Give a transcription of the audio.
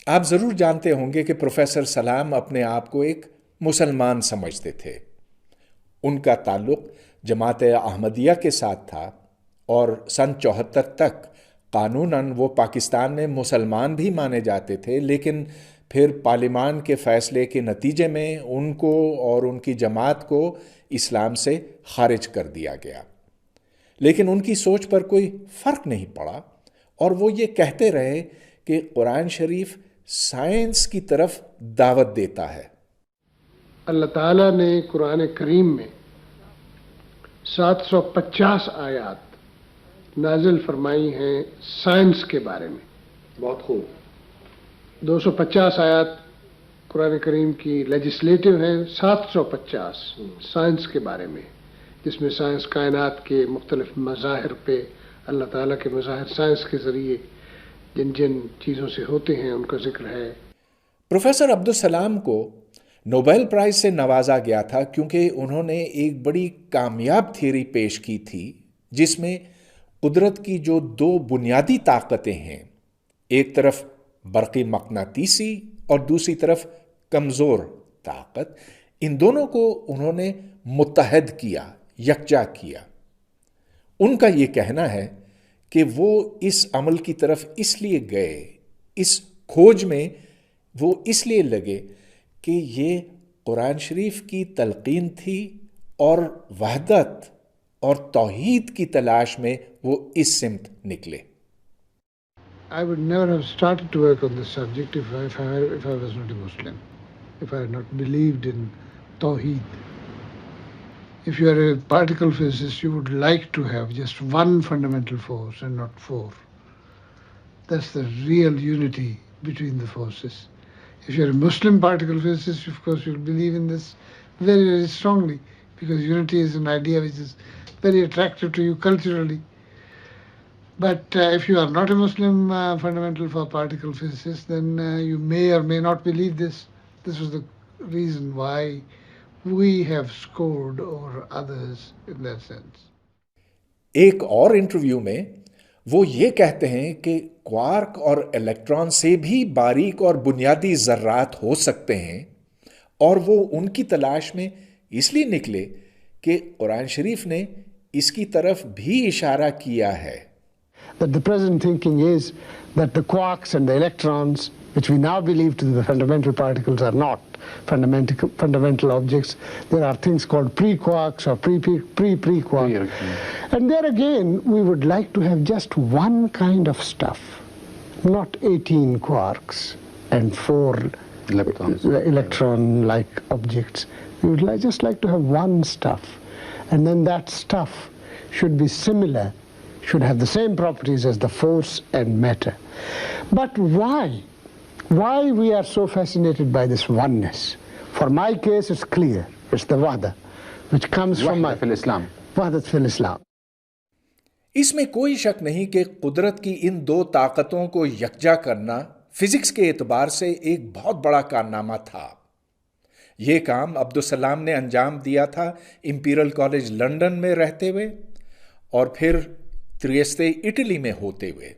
آپ ضرور جانتے ہوں گے کہ پروفیسر سلام اپنے آپ کو ایک مسلمان سمجھتے تھے۔ ان کا تعلق جماعت احمدیہ کے ساتھ تھا اور سن 74 تک قانوناً وہ پاکستان میں مسلمان بھی مانے جاتے تھے، لیکن پھر پارلیمان کے فیصلے کے نتیجے میں ان کو اور ان کی جماعت کو اسلام سے خارج کر دیا گیا۔ لیکن ان کی سوچ پر کوئی فرق نہیں پڑا اور وہ یہ کہتے رہے کہ قرآن شریف سائنس کی طرف دعوت دیتا ہے۔ اللہ تعالیٰ نے قرآن کریم میں 750 آیات نازل فرمائی ہیں سائنس کے بارے میں۔ بہت خوب۔ 250 آیات قرآن کریم کی لیجسلیٹو ہیں، 750 سائنس کے بارے میں، جس میں سائنس کائنات کے مختلف مظاہر پہ اللہ تعالیٰ کے مظاہر سائنس کے ذریعے جن جن چیزوں سے ہوتے ہیں ان کا ذکر ہے۔ پروفیسر عبدالسلام کو نوبل پرائز سے نوازا گیا تھا کیونکہ انہوں نے ایک بڑی کامیاب تھیوری پیش کی تھی جس میں قدرت کی جو دو بنیادی طاقتیں ہیں، ایک طرف برقی مقناطیسی اور دوسری طرف کمزور طاقت، ان دونوں کو انہوں نے متحد کیا، یکجا کیا۔ ان کا یہ کہنا ہے کہ وہ اس عمل کی طرف اس لیے گئے، اس کھوج میں وہ اس لیے لگے کہ یہ قرآن شریف کی تلقین تھی اور وحدت اور توحید کی تلاش میں وہ اس سمت نکلے۔ I would never have started to work on this subject if I was not a Muslim, if I had not believed in Tawheed. If you are a particle physicist, you would like to have just one fundamental force and not four. That's the real unity between the forces. If you are a Muslim particle physicist, of course you'll believe in this very, very strongly, because unity is an idea which is very attractive to you culturally. But if you are not a Muslim fundamental for particle physicists, then you may or may not believe this. This was the reason why we have scored over others in that sense. ایک اور interview میں وہ یہ کہتے ہیں کہ quark اور electron سے بھی باریک اور بنیادی ذرات ہو سکتے ہیں، اور وہ ان کی تلاش میں اس لیے نکلے کہ قرآن شریف نے اس کی طرف بھی اشارہ کیا ہے۔ That the present thinking is that the quarks and the electrons, which we now believe to be the fundamental particles, are not fundamental objects. There are things called pre-quarks or pre-quarks. And there again, we would like to have just one kind of stuff, not 18 quarks and 4 electron-like objects. We would just like to have one stuff. And then that stuff should be similar, should have the same properties as the force and matter. But why? Why we are so fascinated by this oneness? For my case, it's clear. It's the wahda, which comes from my wahdat fil Islam. اس میں کوئی شک نہیں کہ قدرت کی ان دو طاقتوں کو یکجا کرنا فزکس کے اعتبار سے ایک بہت بڑا کارنامہ تھا۔ یہ کام عبدالسلام نے انجام دیا تھا امپیریل کالج لنڈن میں رہتے ہوئے اور پھر تریستے اٹلی میں ہوتے ہوئے۔